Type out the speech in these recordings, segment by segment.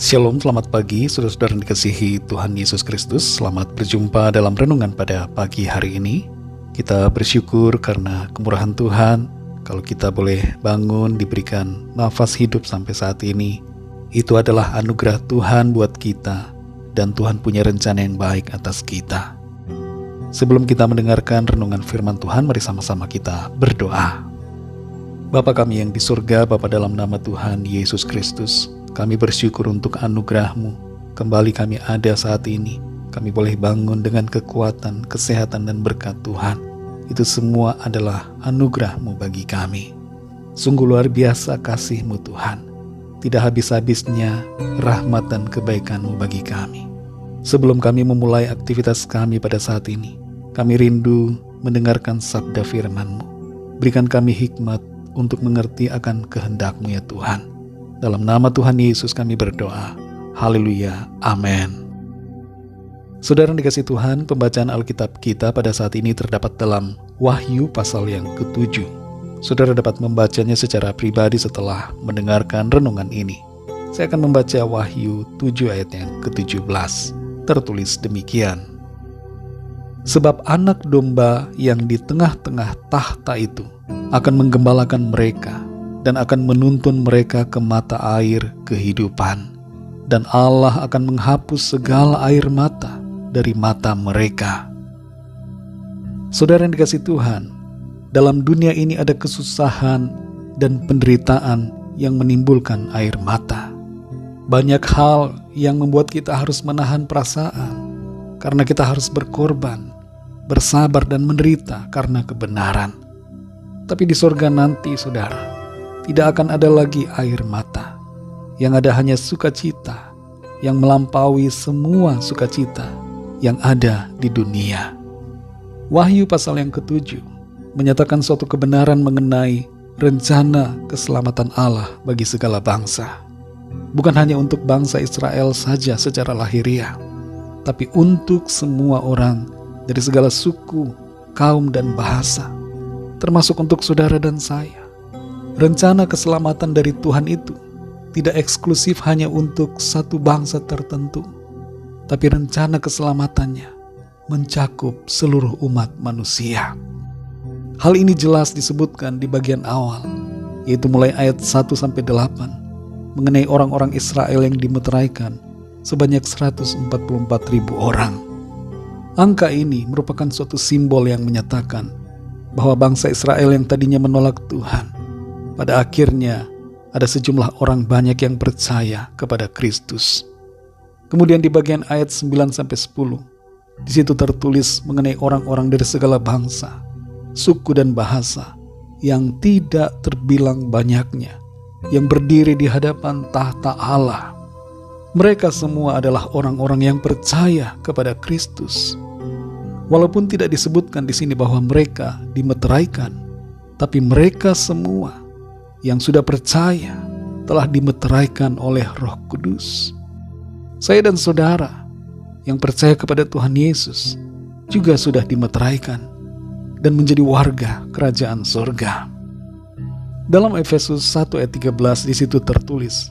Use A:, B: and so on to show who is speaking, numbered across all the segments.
A: Shalom, selamat pagi saudara-saudara yang dikasihi Tuhan Yesus Kristus. Selamat berjumpa dalam renungan pada pagi hari ini. Kita bersyukur karena kemurahan Tuhan. Kalau kita boleh bangun, diberikan nafas hidup sampai saat ini, itu adalah anugerah Tuhan buat kita. Dan Tuhan punya rencana yang baik atas kita. Sebelum kita mendengarkan renungan firman Tuhan, mari sama-sama kita berdoa. Bapa kami yang di surga, Bapa dalam nama Tuhan Yesus Kristus, kami bersyukur untuk anugerah-Mu. Kembali kami ada saat ini. Kami boleh bangun dengan kekuatan, kesehatan, dan berkat Tuhan. Itu semua adalah anugerah-Mu bagi kami. Sungguh luar biasa kasih-Mu Tuhan. Tidak habis-habisnya rahmat dan kebaikan-Mu bagi kami. Sebelum kami memulai aktivitas kami pada saat ini, kami rindu mendengarkan sabda firman-Mu. Berikan kami hikmat untuk mengerti akan kehendak-Mu ya Tuhan. Dalam nama Tuhan Yesus kami berdoa. Haleluya. Amin. Saudara yang dikasihi Tuhan, pembacaan Alkitab kita pada saat ini terdapat dalam Wahyu pasal yang ke-7. Saudara dapat membacanya secara pribadi setelah mendengarkan renungan ini. Saya akan membaca Wahyu 7 ayat yang ke-17. Tertulis demikian. Sebab anak domba yang di tengah-tengah tahta itu akan menggembalakan mereka dan akan menuntun mereka ke mata air kehidupan. Dan Allah akan menghapus segala air mata dari mata mereka. Saudara yang dikasihi Tuhan, dalam dunia ini ada kesusahan dan penderitaan yang menimbulkan air mata. Banyak hal yang membuat kita harus menahan perasaan, karena kita harus berkorban, bersabar dan menderita karena kebenaran. Tapi di surga nanti, saudara, tidak akan ada lagi air mata. Yang ada hanya sukacita yang melampaui semua sukacita yang ada di dunia. Wahyu pasal yang ke-7 menyatakan suatu kebenaran mengenai rencana keselamatan Allah bagi segala bangsa. Bukan hanya untuk bangsa Israel saja secara lahiriah, tapi untuk semua orang dari segala suku, kaum dan bahasa, termasuk untuk saudara dan saya. Rencana keselamatan dari Tuhan itu tidak eksklusif hanya untuk satu bangsa tertentu, tapi rencana keselamatannya mencakup seluruh umat manusia. Hal ini jelas disebutkan di bagian awal, yaitu mulai ayat 1-8, mengenai orang-orang Israel yang dimeteraikan sebanyak 144.000 orang. Angka ini merupakan suatu simbol yang menyatakan bahwa bangsa Israel yang tadinya menolak Tuhan, pada akhirnya ada sejumlah orang banyak yang percaya kepada Kristus. Kemudian di bagian ayat 9-10, di situ tertulis mengenai orang-orang dari segala bangsa, suku dan bahasa yang tidak terbilang banyaknya, yang berdiri di hadapan tahta Allah. Mereka semua adalah orang-orang yang percaya kepada Kristus. Walaupun tidak disebutkan di sini bahwa mereka dimeteraikan, tapi mereka semua yang sudah percaya telah dimeteraikan oleh Roh Kudus. Saya dan saudara yang percaya kepada Tuhan Yesus juga sudah dimeteraikan dan menjadi warga kerajaan surga. Dalam Efesus 1 ayat 13 di situ tertulis,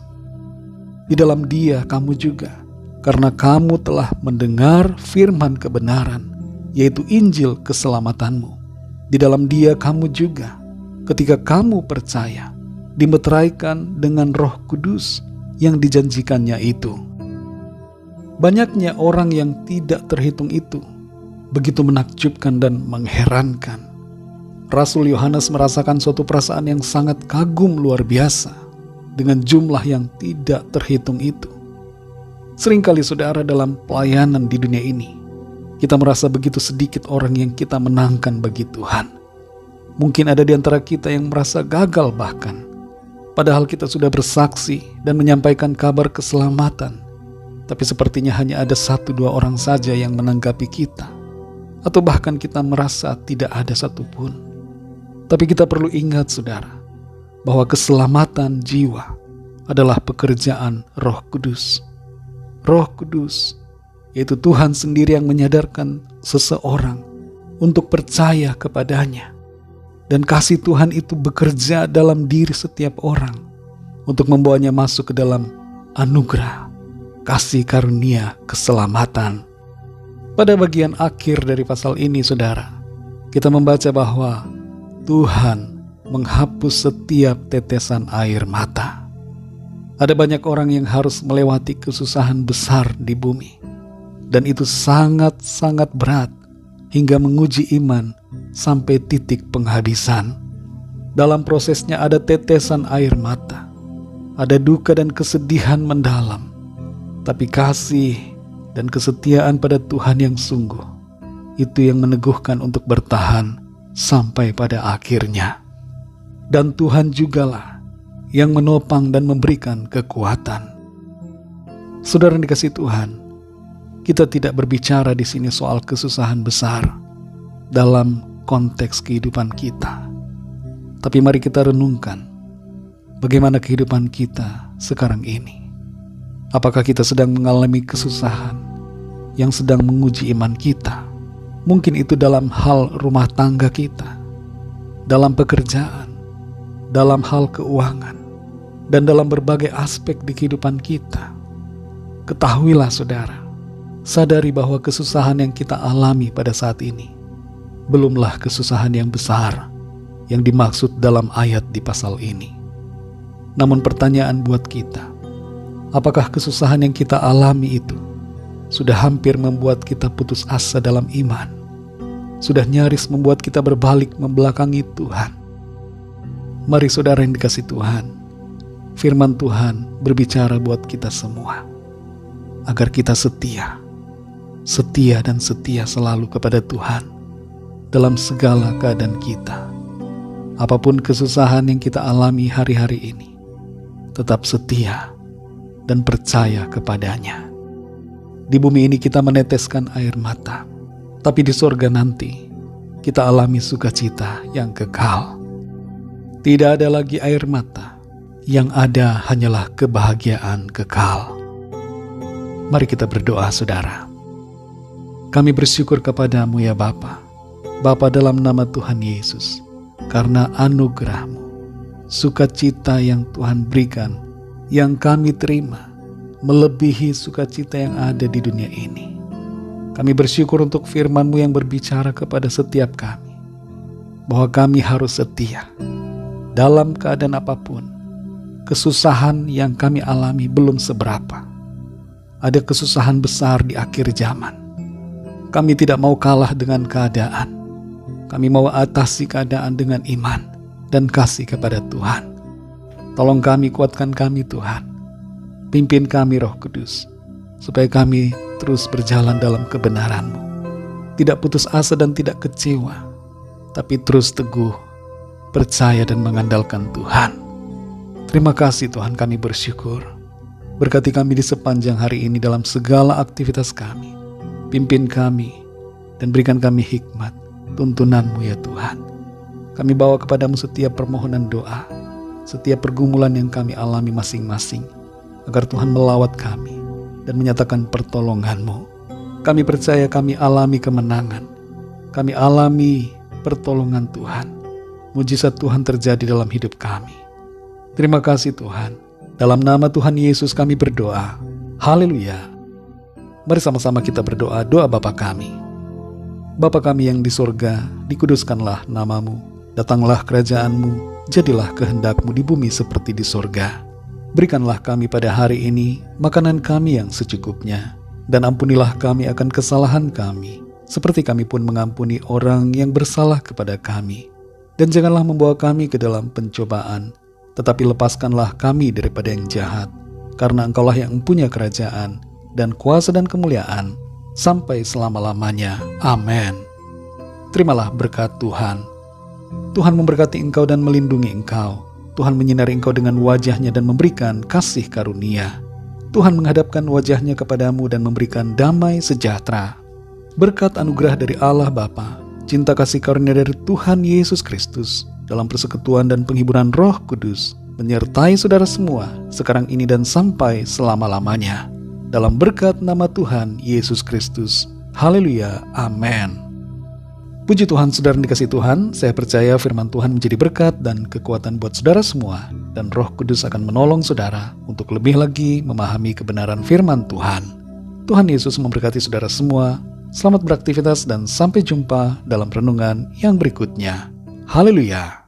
A: di dalam Dia kamu juga, karena kamu telah mendengar firman kebenaran, yaitu Injil keselamatanmu. Di dalam Dia kamu juga, ketika kamu percaya, dimeteraikan dengan Roh Kudus yang dijanjikannya itu. Banyaknya orang yang tidak terhitung itu begitu menakjubkan dan mengherankan. Rasul Yohanes merasakan suatu perasaan yang sangat kagum luar biasa dengan jumlah yang tidak terhitung itu. Seringkali saudara dalam pelayanan di dunia ini, kita merasa begitu sedikit orang yang kita menangkan bagi Tuhan. Mungkin ada di antara kita yang merasa gagal bahkan, padahal kita sudah bersaksi dan menyampaikan kabar keselamatan, tapi sepertinya hanya ada 1-2 orang saja yang menanggapi kita, atau bahkan kita merasa tidak ada satupun. Tapi kita perlu ingat saudara, bahwa keselamatan jiwa adalah pekerjaan Roh Kudus. Roh Kudus, yaitu Tuhan sendiri yang menyadarkan seseorang untuk percaya kepadanya. Dan kasih Tuhan itu bekerja dalam diri setiap orang untuk membawanya masuk ke dalam anugerah, kasih karunia keselamatan. Pada bagian akhir dari pasal ini, saudara, kita membaca bahwa Tuhan menghapus setiap tetesan air mata. Ada banyak orang yang harus melewati kesusahan besar di bumi, dan itu sangat-sangat berat hingga menguji iman sampai titik penghabisan. Dalam prosesnya ada tetesan air mata, ada duka dan kesedihan mendalam, tapi kasih dan kesetiaan pada Tuhan yang sungguh, itu yang meneguhkan untuk bertahan sampai pada akhirnya. Dan Tuhan jugalah yang menopang dan memberikan kekuatan. Saudara yang dikasihi Tuhan, kita tidak berbicara di sini soal kesusahan besar dalam konteks kehidupan kita. Tapi mari kita renungkan bagaimana kehidupan kita sekarang ini. Apakah kita sedang mengalami kesusahan yang sedang menguji iman kita? Mungkin itu dalam hal rumah tangga kita, dalam pekerjaan, dalam hal keuangan, dan dalam berbagai aspek di kehidupan kita. Ketahuilah saudara, sadari bahwa kesusahan yang kita alami pada saat ini belumlah kesusahan yang besar yang dimaksud dalam ayat di pasal ini. Namun pertanyaan buat kita, apakah kesusahan yang kita alami itu sudah hampir membuat kita putus asa dalam iman? Sudah nyaris membuat kita berbalik membelakangi Tuhan? Mari saudara yang dikasihi Tuhan, firman Tuhan berbicara buat kita semua, agar kita setia dan setia selalu kepada Tuhan dalam segala keadaan kita. Apapun kesusahan yang kita alami hari-hari ini, tetap setia dan percaya kepadanya. Di bumi ini kita meneteskan air mata, tapi di sorga nanti kita alami sukacita yang kekal. Tidak ada lagi air mata, yang ada hanyalah kebahagiaan kekal. Mari kita berdoa saudara. Kami bersyukur kepadamu ya Bapa, Bapa dalam nama Tuhan Yesus, karena anugerah-Mu, sukacita yang Tuhan berikan, yang kami terima, melebihi sukacita yang ada di dunia ini. Kami bersyukur untuk firman-Mu yang berbicara kepada setiap kami, bahwa kami harus setia dalam keadaan apapun. Kesusahan yang kami alami belum seberapa. Ada kesusahan besar di akhir zaman. Kami tidak mau kalah dengan keadaan. Kami mau atasi keadaan dengan iman dan kasih kepada Tuhan. Tolong kami, kuatkan kami Tuhan. Pimpin kami Roh Kudus, supaya kami terus berjalan dalam kebenaran-Mu. Tidak putus asa dan tidak kecewa, tapi terus teguh, percaya dan mengandalkan Tuhan. Terima kasih Tuhan, kami bersyukur. Berkati kami di sepanjang hari ini dalam segala aktivitas kami. Pimpin kami dan berikan kami hikmat, tuntunan-Mu ya Tuhan. Kami bawa kepadamu setiap permohonan doa, setiap pergumulan yang kami alami masing-masing, agar Tuhan melawat kami dan menyatakan pertolongan-Mu. Kami percaya kami alami kemenangan, kami alami pertolongan Tuhan. Mujizat Tuhan terjadi dalam hidup kami. Terima kasih Tuhan. Dalam nama Tuhan Yesus kami berdoa. Haleluya. Mari sama-sama kita berdoa doa Bapa kami. Bapa kami yang di sorga, dikuduskanlah nama-Mu. Datanglah kerajaan-Mu, jadilah kehendak-Mu di bumi seperti di sorga. Berikanlah kami pada hari ini makanan kami yang secukupnya, dan ampunilah kami akan kesalahan kami, seperti kami pun mengampuni orang yang bersalah kepada kami. Dan janganlah membawa kami ke dalam pencobaan, tetapi lepaskanlah kami daripada yang jahat, karena Engkaulah yang mempunyai kerajaan, dan kuasa dan kemuliaan, sampai selama-lamanya. Amin. Terimalah berkat Tuhan. Tuhan memberkati engkau dan melindungi engkau. Tuhan menyinari engkau dengan wajah-Nya dan memberikan kasih karunia. Tuhan menghadapkan wajah-Nya kepadamu dan memberikan damai sejahtera. Berkat anugerah dari Allah Bapa, cinta kasih karunia dari Tuhan Yesus Kristus, dalam persekutuan dan penghiburan Roh Kudus, menyertai saudara semua, sekarang ini dan sampai selama-lamanya. Dalam berkat nama Tuhan Yesus Kristus. Haleluya. Amin. Puji Tuhan, saudara yang dikasihi Tuhan, saya percaya firman Tuhan menjadi berkat dan kekuatan buat saudara semua, dan Roh Kudus akan menolong saudara untuk lebih lagi memahami kebenaran firman Tuhan. Tuhan Yesus memberkati saudara semua. Selamat beraktivitas dan sampai jumpa dalam renungan yang berikutnya. Haleluya!